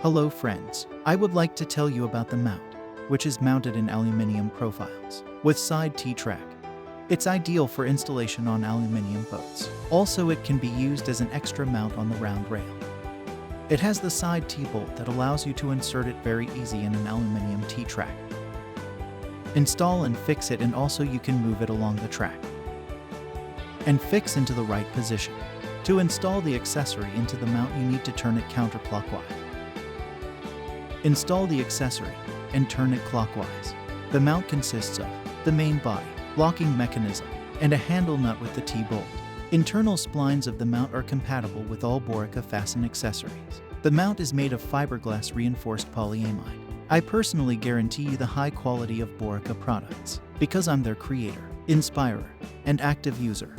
Hello friends, I would like to tell you about the mount, which is mounted in aluminum profiles with side T-track. It's ideal for installation on aluminum boats. Also, it can be used as an extra mount on the round rail. It has the side T-bolt that allows you to insert it very easy in an aluminum T-track. Install and fix it, and also you can move it along the track and fix into the right position. To install the accessory into the mount, you need to turn it counterclockwise. Install the accessory and turn it clockwise. The mount consists of the main body, locking mechanism, and a handle nut with the T-bolt. Internal splines of the mount are compatible with all BORIKA FASTen accessories. The mount is made of fiberglass reinforced polyamide. I personally guarantee you the high quality of BORIKA products because I'm their creator, inspirer, and active user.